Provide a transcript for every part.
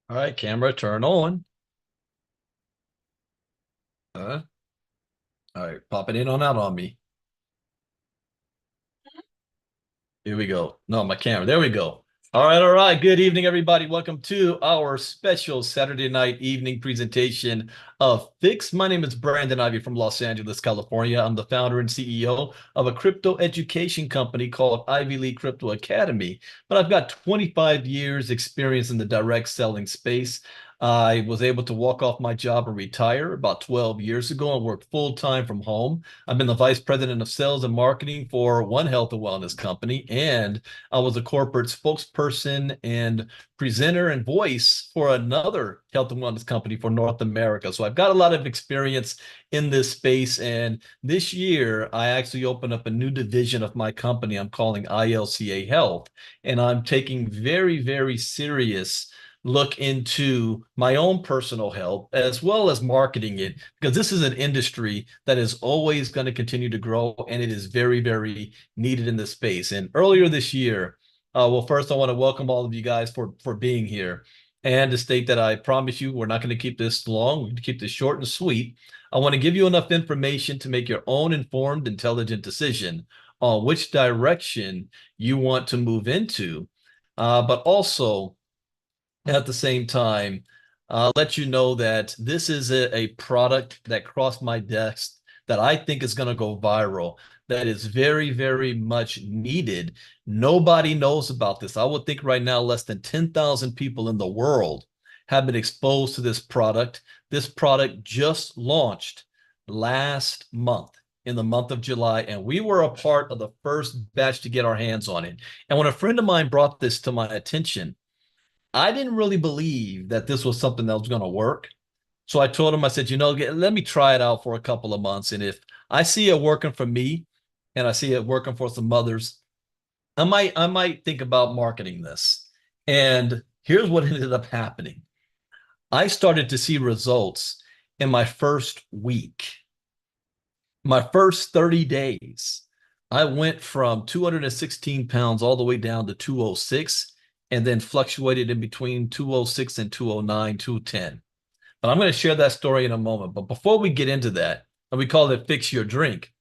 All right, camera, turn on. Uh, all right, pop it in on out on me. Here we go. No, my camera. There we go. All right, all right. Good evening, everybody. Welcome to our special Saturday night evening presentation of pHix. My name is Brandon Ivey from Los Angeles, California. I'm the founder and CEO of a crypto education company called Ivy League Crypto Academy. But I've got 25 years experience in the direct selling space. I was able to walk off my job and retire about 12 years ago and work full time from home. I've been the vice president of sales and marketing for one health and wellness company, and I was a corporate spokesperson and presenter and voice for another health and wellness company for North America. So I've got a lot of experience in this space. And this year, I actually opened up a new division of my company I'm calling ILCA Health. And I'm taking very, very serious look into my own personal health as well as marketing it, because this is an industry that is always going to continue to grow, and it is very, very needed in this space. And earlier this year, well, first I want to welcome all of you guys for being here, and to state that I promise you we're not going to keep this long. We're going to keep this short and sweet. I want to give you enough information to make your own informed, intelligent decision on which direction you want to move into, but also at the same time, let you know that this is a product that crossed my desk that I think is going to go viral, that is very, very much needed. Nobody knows about this. I would think right now less than 10,000 people in the world have been exposed to this product. This product just launched last month, in the month of July, and we were a part of the first batch to get our hands on it. And when a friend of mine brought this to my attention, I didn't really believe that this was something that was going to work. So I told him, I said, let me try it out for a couple of months. And if I see it working for me and I see it working for some others, I might think about marketing this. And here's what ended up happening. I started to see results in my first week. My first 30 days, I went from 216 pounds all the way down to 206, and then fluctuated in between 206 and 209, 210. But I'm going to share that story in a moment. But before we get into that, and we call it Fix Your Drink.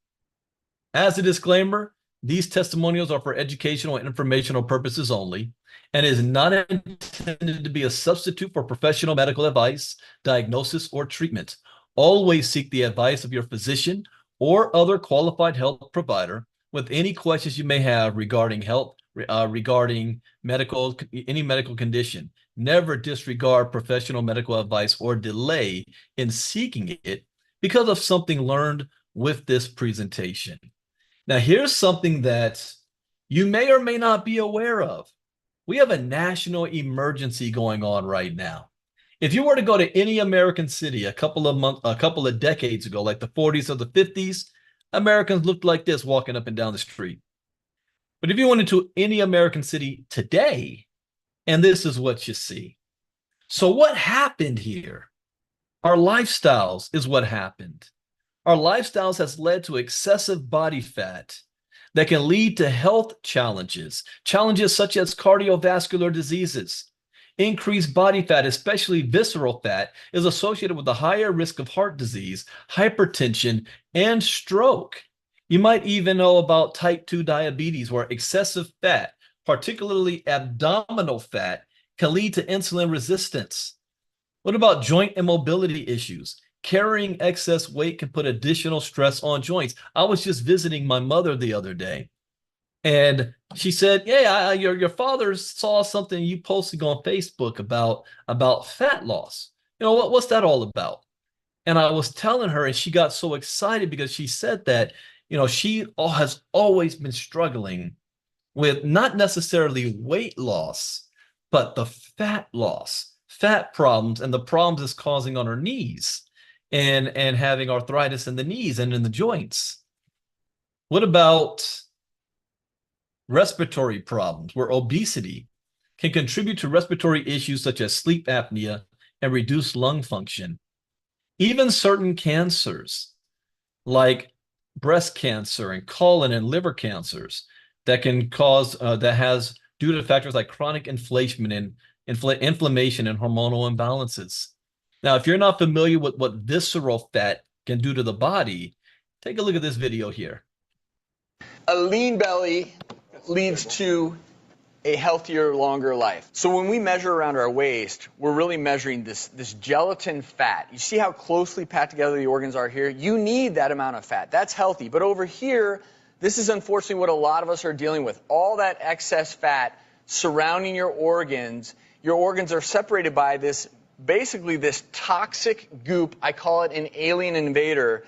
As a disclaimer, these testimonials are for educational and informational purposes only, and is not intended to be a substitute for professional medical advice, diagnosis, or treatment. Always seek the advice of your physician or other qualified health provider with any questions you may have regarding health, regarding any medical condition. Never disregard professional medical advice or delay in seeking it because of something learned with this presentation. Now, here's something that you may or may not be aware of. We have a national emergency going on right now. If you were to go to any American city a couple of decades ago, like the 40s or the 50s, Americans looked like this walking up and down the street. But if you went into any American city today, and this is what you see. So what happened here? Our lifestyles is what happened. Our lifestyles has led to excessive body fat that can lead to health challenges, challenges such as cardiovascular diseases. Increased body fat, especially visceral fat, is associated with a higher risk of heart disease, hypertension, and stroke. You might even know about type 2 diabetes, where excessive fat, particularly abdominal fat, can lead to insulin resistance. What about joint and mobility issues? Carrying excess weight can put additional stress on joints. I was just visiting my mother the other day, and she said, "Yeah, your father saw something you posting on Facebook about fat loss. What's that all about?" And I was telling her, and she got so excited because she said that, she has always been struggling with not necessarily weight loss, but the fat loss, fat problems, and the problems it's causing on her knees, and having arthritis in the knees and in the joints. What about respiratory problems, where obesity can contribute to respiratory issues such as sleep apnea and reduced lung function? Even certain cancers like breast cancer and colon and liver cancers that can cause that has due to factors like chronic inflammation inflammation, and hormonal imbalances. Now, if you're not familiar with what visceral fat can do to the body, take a look at this video here. A lean belly leads to a healthier, longer life. So when we measure around our waist, we're really measuring this gelatin fat. You see how closely packed together the organs are here? You need that amount of fat. That's healthy. But over here, this is unfortunately what a lot of us are dealing with. All that excess fat surrounding your organs. Your organs are separated by this, basically this toxic goop. I call it an alien invader.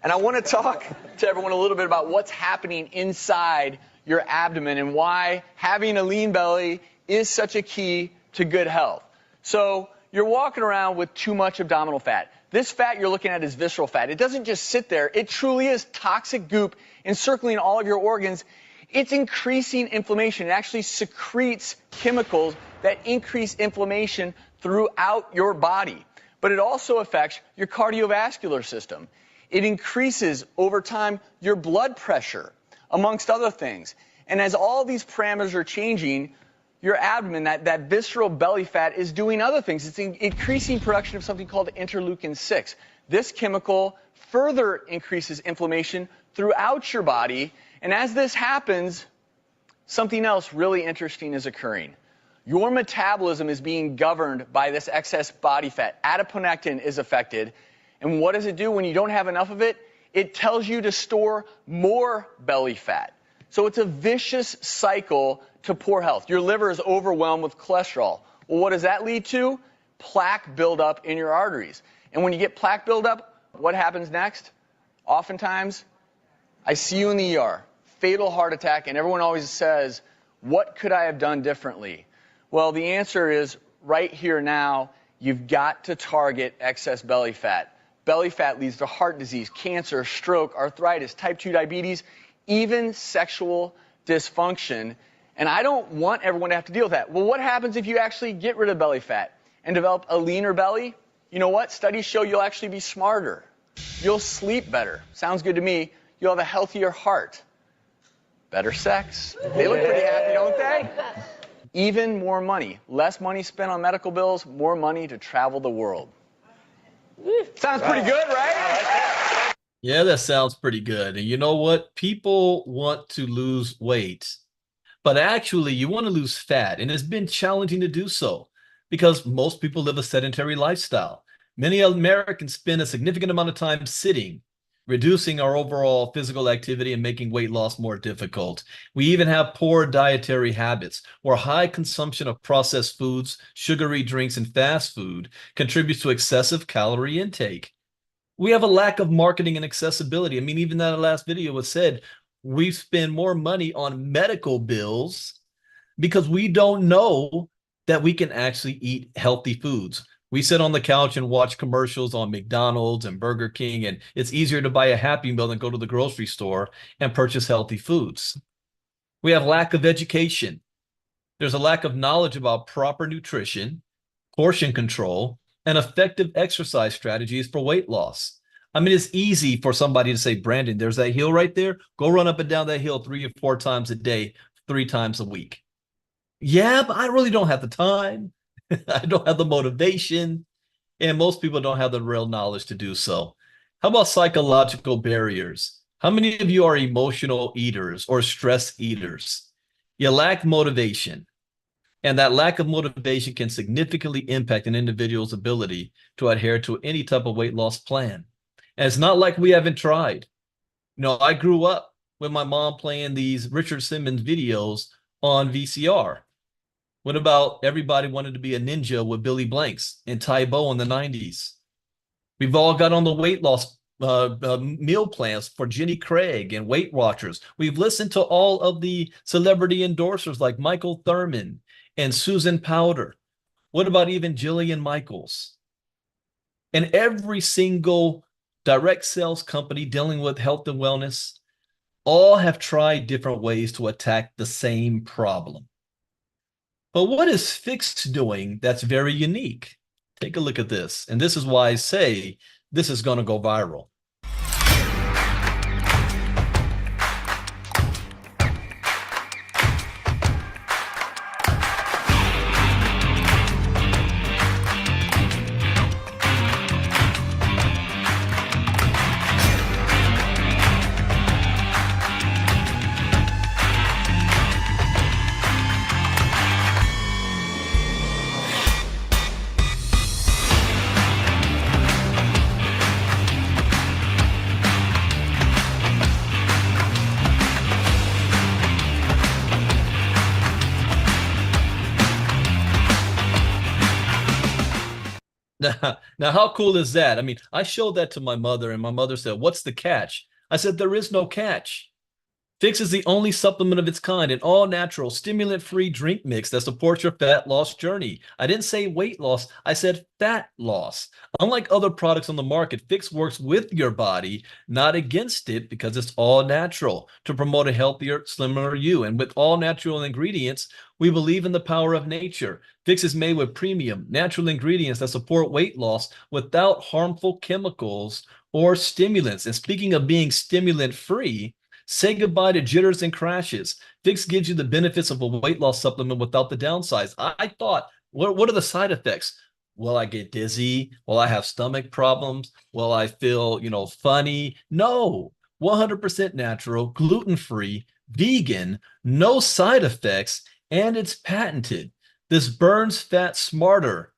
And I want to talk to everyone a little bit about what's happening inside your abdomen and why having a lean belly is such a key to good health. So you're walking around with too much abdominal fat. This fat you're looking at is visceral fat. It doesn't just sit there. It truly is toxic goop encircling all of your organs. It's increasing inflammation. It actually secretes chemicals that increase inflammation throughout your body. But it also affects your cardiovascular system. It increases, over time, your blood pressure, amongst other things. And as all these parameters are changing, your abdomen, that visceral belly fat, is doing other things. It's increasing production of something called interleukin-6. This chemical further increases inflammation throughout your body. And as this happens, something else really interesting is occurring. Your metabolism is being governed by this excess body fat. Adiponectin is affected. And what does it do when you don't have enough of it? It tells you to store more belly fat. So it's a vicious cycle to poor health. Your liver is overwhelmed with cholesterol. Well, what does that lead to? Plaque buildup in your arteries. And when you get plaque buildup, what happens next? Oftentimes, I see you in the ER, fatal heart attack, and everyone always says, what could I have done differently? Well, the answer is right here now, you've got to target excess belly fat. Belly fat leads to heart disease, cancer, stroke, arthritis, type 2 diabetes, even sexual dysfunction. And I don't want everyone to have to deal with that. Well, what happens if you actually get rid of belly fat and develop a leaner belly? You know what? Studies show you'll actually be smarter. You'll sleep better. Sounds good to me. You'll have a healthier heart. Better sex. They look pretty happy, don't they? Even more money. Less money spent on medical bills, more money to travel the world. Sounds pretty good, right? Yeah, that sounds pretty good. And you know what? People want to lose weight, but actually you want to lose fat. And it's been challenging to do so because most people live a sedentary lifestyle. Many Americans spend a significant amount of time sitting, reducing our overall physical activity and making weight loss more difficult. We even have poor dietary habits where high consumption of processed foods, sugary drinks, and fast food contributes to excessive calorie intake. We have a lack of marketing and accessibility. I mean, even that last video was said, we spend more money on medical bills because we don't know that we can actually eat healthy foods. We sit on the couch and watch commercials on McDonald's and Burger King, and it's easier to buy a Happy Meal than go to the grocery store and purchase healthy foods. We have lack of education. There's a lack of knowledge about proper nutrition, portion control, and effective exercise strategies for weight loss. I mean, it's easy for somebody to say, Brandon, there's that hill right there. Go run up and down that hill 3 or 4 times a day, 3 times a week. Yeah, but I really don't have the time. I don't have the motivation, and most people don't have the real knowledge to do so. How about psychological barriers? How many of you are emotional eaters or stress eaters? You lack motivation, and that lack of motivation can significantly impact an individual's ability to adhere to any type of weight loss plan. And it's not like we haven't tried. You know, I grew up with my mom playing these Richard Simmons videos on VCR. What about everybody wanted to be a ninja with Billy Blanks and Ty Bo in the 90s? We've all got on the weight loss meal plans for Jenny Craig and Weight Watchers. We've listened to all of the celebrity endorsers like Michael Thurman and Susan Powder. What about even Jillian Michaels? And every single direct sales company dealing with health and wellness, all have tried different ways to attack the same problem. But what is pHix doing that's very unique? Take a look at this. And this is why I say this is going to go viral. Now, how cool is that? I mean, I showed that to my mother, and my mother said, "What's the catch?" I said, "There is no catch. Fix is the only supplement of its kind, an all-natural, stimulant-free drink mix that supports your fat loss journey." I didn't say weight loss, I said fat loss. Unlike other products on the market, Fix works with your body, not against it, because it's all natural to promote a healthier, slimmer you. And with all natural ingredients, we believe in the power of nature. Fix is made with premium, natural ingredients that support weight loss without harmful chemicals or stimulants. And speaking of being stimulant-free, say goodbye to jitters and crashes. Fix gives you the benefits of a weight loss supplement without the downsides. I thought, what are the side effects? Will I get dizzy? Will I have stomach problems? Will I feel, funny? No, 100% natural, gluten-free, vegan, no side effects, and it's patented. This burns fat smarter,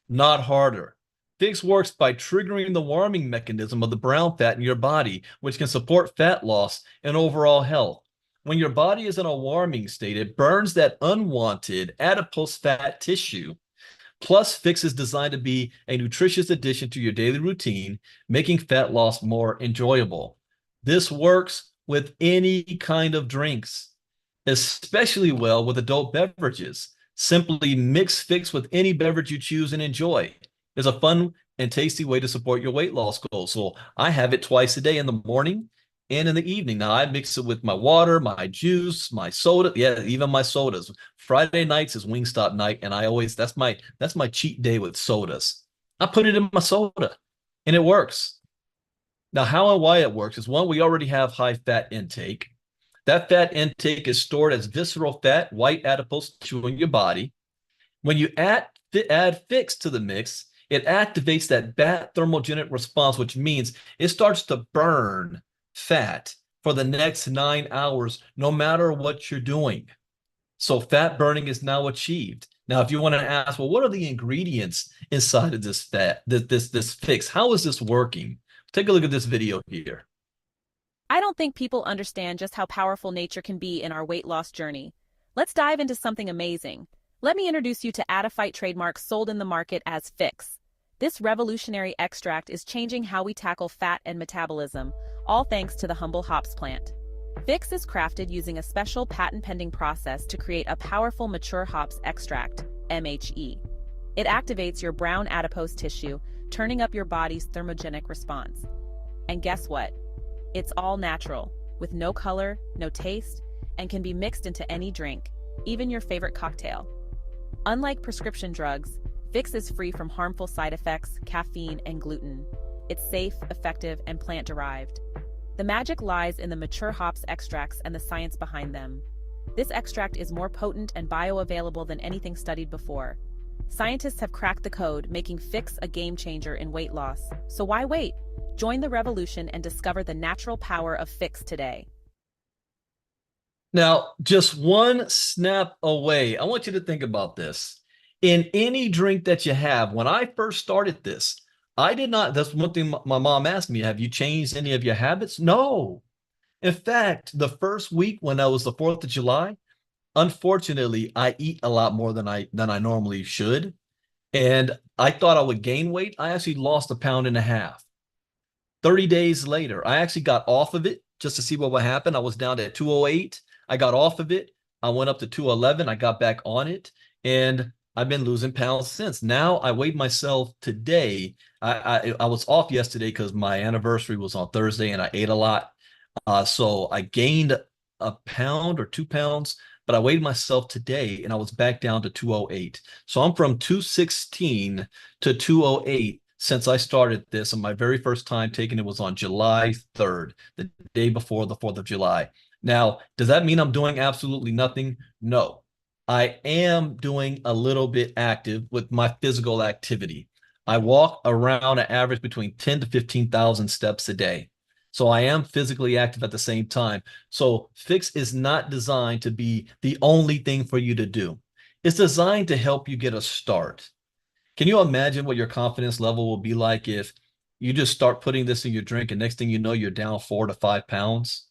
not harder. Fix works by triggering the warming mechanism of the brown fat in your body, which can support fat loss and overall health. When your body is in a warming state, it burns that unwanted adipose fat tissue. Plus, Fix is designed to be a nutritious addition to your daily routine, making fat loss more enjoyable. This works with any kind of drinks, especially well with adult beverages. Simply mix Fix with any beverage you choose and enjoy. It's a fun and tasty way to support your weight loss goals. So I have it twice a day, in the morning and in the evening. Now I mix it with my water, my juice, my soda. Yeah, even my sodas. Friday nights is Wingstop night, and that's my cheat day with sodas. I put it in my soda, and it works. Now, how and why it works is, one, we already have high fat intake. That fat intake is stored as visceral fat, white adipose tissue in your body. When you add Fix to the mix, it activates that bat thermogenic response, which means it starts to burn fat for the next 9 hours, no matter what you're doing. So fat burning is now achieved. Now, if you want to ask, well, what are the ingredients inside of this fat, this Fix? How is this working? Take a look at this video here. I don't think people understand just how powerful nature can be in our weight loss journey. Let's dive into something amazing. Let me introduce you to Adiphyte trademark sold in the market as Fix. This revolutionary extract is changing how we tackle fat and metabolism, all thanks to the humble hops plant. Fix is crafted using a special patent-pending process to create a powerful mature hops extract, MHE. It activates your brown adipose tissue, turning up your body's thermogenic response. And guess what? It's all natural, with no color, no taste, and can be mixed into any drink, even your favorite cocktail. Unlike prescription drugs, Fix is free from harmful side effects, caffeine, and gluten. It's safe, effective, and plant-derived. The magic lies in the mature hops extracts and the science behind them. This extract is more potent and bioavailable than anything studied before. Scientists have cracked the code, making Fix a game changer in weight loss. So why wait? Join the revolution and discover the natural power of Fix today. Now, just one snap away. I want you to think about this. In any drink that you have, when I first started this, I did not, that's one thing my mom asked me, have you changed any of your habits? No. In fact, the first week when it was the 4th of July, unfortunately, I eat a lot more than I normally should. And I thought I would gain weight. I actually lost 1.5 pounds. 30 days later, I actually got off of it just to see what would happen. I was down to 208. I got off of it. I went up to 211. I got back on it. And I've been losing pounds since. Now I weighed myself today. I was off yesterday because my anniversary was on Thursday and I ate a lot. So I gained 1 pound or 2 pounds, but I weighed myself today and I was back down to 208. So I'm from 216 to 208 since I started this. And my very first time taking it was on July 3rd, the day before the 4th of July. Now, does that mean I'm doing absolutely nothing? No. I am doing a little bit active with my physical activity. I walk around an average between 10 to 15,000 steps a day. So I am physically active at the same time. So Fix is not designed to be the only thing for you to do. It's designed to help you get a start. Can you imagine what your confidence level will be like if you just start putting this in your drink and next thing you know, you're down 4 to 5 pounds?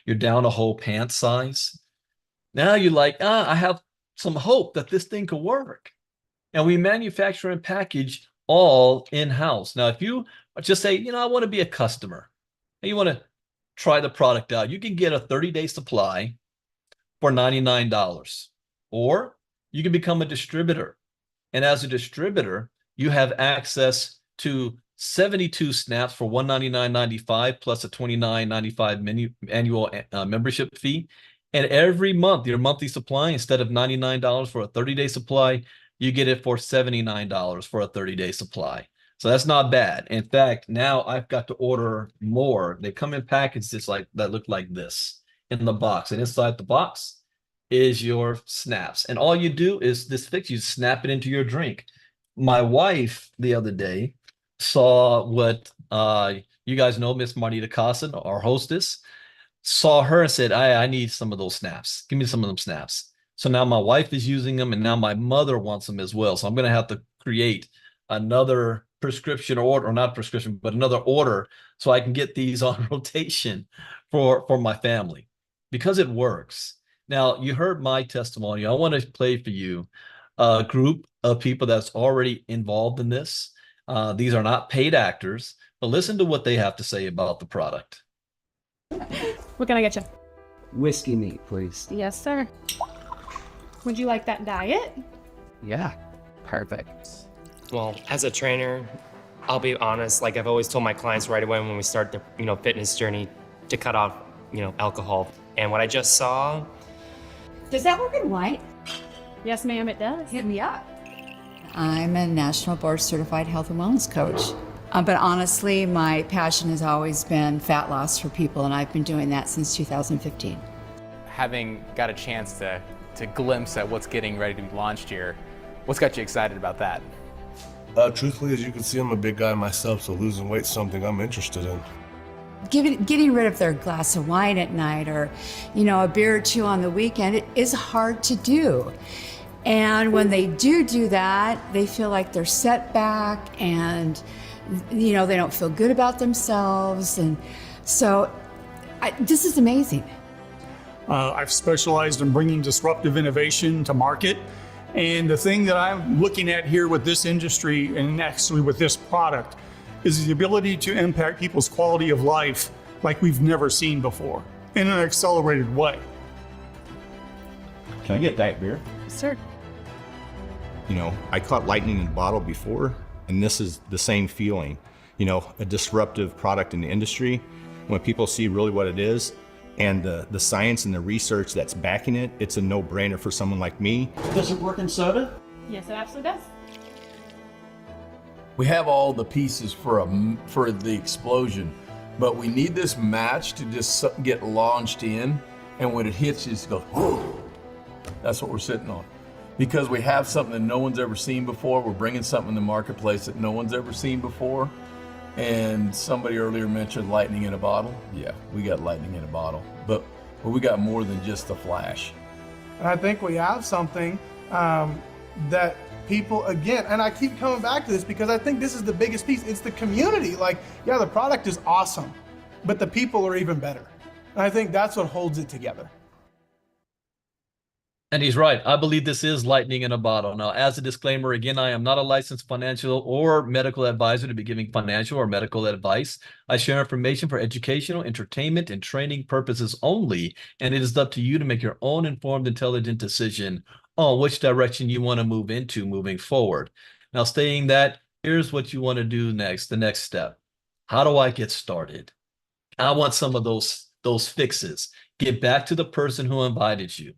You're down a whole pant size. Now you're like, I have some hope that this thing could work. And we manufacture and package all in-house. Now, if you just say, I want to be a customer and you want to try the product out, you can get a 30-day supply for $99, or you can become a distributor. And as a distributor, you have access to 72 snaps for $199.95 plus a $29.95 annual membership fee. And every month, your monthly supply, instead of $99 for a 30-day supply, you get it for $79 for a 30-day supply. So that's not bad. In fact, now I've got to order more. They come in packages like that look like this in the box. And inside the box is your snaps. And all you do is this fix, you snap it into your drink. My wife the other day saw what you guys know, Miss Marnita Cosson, our hostess, saw her and said, I need some of those snaps. Give me some of them snaps. So now my wife is using them, and now my mother wants them as well. So I'm going to have to create another prescription order, or not prescription, but another order so I can get these on rotation for my family because it works. Now, you heard my testimony. I want to play for you a group of people that's already involved in this. These are not paid actors, but listen to what they have to say about the product. What can I get you? Whiskey neat, please. Yes, sir. Would you like that diet? Yeah, perfect. Well, as a trainer, I'll be honest, like I've always told my clients right away when we start the, fitness journey to cut off, alcohol. And what I just saw. Does that work in white? Yes, ma'am, it does. Hit me up. I'm a national board certified health and wellness coach. But honestly, my passion has always been fat loss for people, and I've been doing that since 2015. Having got a chance to glimpse at what's getting ready to be launched here, what's got you excited about that? Truthfully, as you can see, I'm a big guy myself, so losing weight's something I'm interested in. Getting rid of their glass of wine at night, or, a beer or two on the weekend, it is hard to do. And when they do that, they feel like they're set back, and they don't feel good about themselves. And so this is amazing. I've specialized in bringing disruptive innovation to market. And the thing that I'm looking at here with this industry, and actually with this product, is the ability to impact people's quality of life like we've never seen before in an accelerated way. Can I get diet beer? Sir. I caught lightning in a bottle before, and this is the same feeling. A disruptive product in the industry, when people see really what it is and the science and the research that's backing it, it's a no-brainer for someone like me. Does it work in soda? Yes, it absolutely does. We have all the pieces for the explosion, but we need this match to just get launched in, and when it hits, it just goes, whoo! That's what we're sitting on. Because we have something that no one's ever seen before. We're bringing something in the marketplace that no one's ever seen before. And somebody earlier mentioned lightning in a bottle. Yeah, we got lightning in a bottle, but we got more than just the flash. And I think we have something that people, again, and I keep coming back to this because I think this is the biggest piece. It's the community. Like, yeah, the product is awesome, but the people are even better. And I think that's what holds it together. And he's right. I believe this is lightning in a bottle. Now, as a disclaimer, again, I am not a licensed financial or medical advisor to be giving financial or medical advice. I share information for educational, entertainment, and training purposes only, and it is up to you to make your own informed, intelligent decision on which direction you want to move into moving forward. Now, saying that, here's what you want to do next, the next step. How do I get started? I want some of those fixes. Get back to the person who invited you.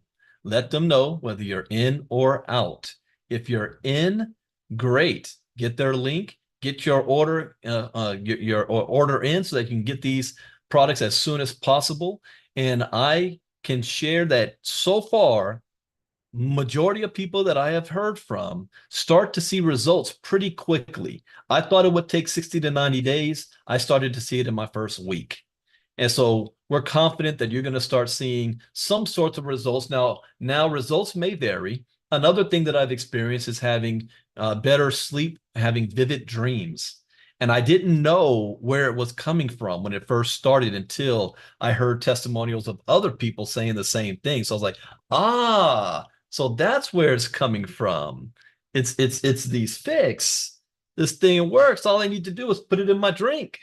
Let them know whether you're in or out. If you're in, great. Get their link. Get your order, your order in so that you can get these products as soon as possible. And I can share that so far, majority of people that I have heard from start to see results pretty quickly. I thought it would take 60 to 90 days. I started to see it in my first week. And so we're confident that you're going to start seeing some sorts of results. Now results may vary. Another thing that I've experienced is having better sleep, having vivid dreams. And I didn't know where it was coming from when it first started until I heard testimonials of other people saying the same thing. So I was like, so that's where it's coming from. It's these pHix this thing works. All I need to do is put it in my drink.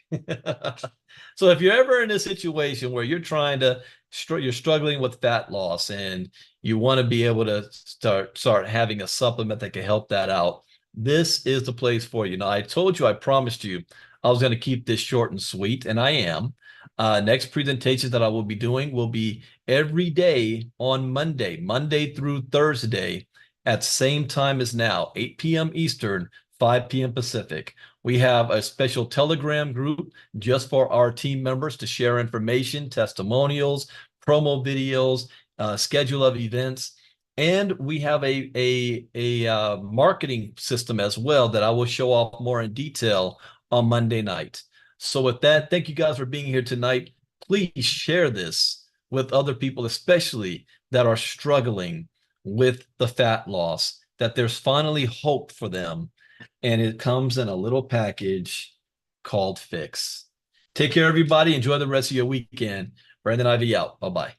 So if you're ever in a situation where you're trying to, you're struggling with fat loss and you want to be able to start having a supplement that can help that out, this is the place for you. Now, I told you, I promised you I was going to keep this short and sweet, and I am. Next presentations that I will be doing will be every day on Monday through Thursday at same time as now, 8 p.m. Eastern, 5 p.m. Pacific. We have a special Telegram group just for our team members to share information, testimonials, promo videos, schedule of events. And we have a marketing system as well that I will show off more in detail on Monday night. So with that, thank you guys for being here tonight. Please share this with other people, especially that are struggling with the fat loss, that there's finally hope for them. And it comes in a little package called pHix. Take care, everybody. Enjoy the rest of your weekend. Brandon Ivey out. Bye-bye.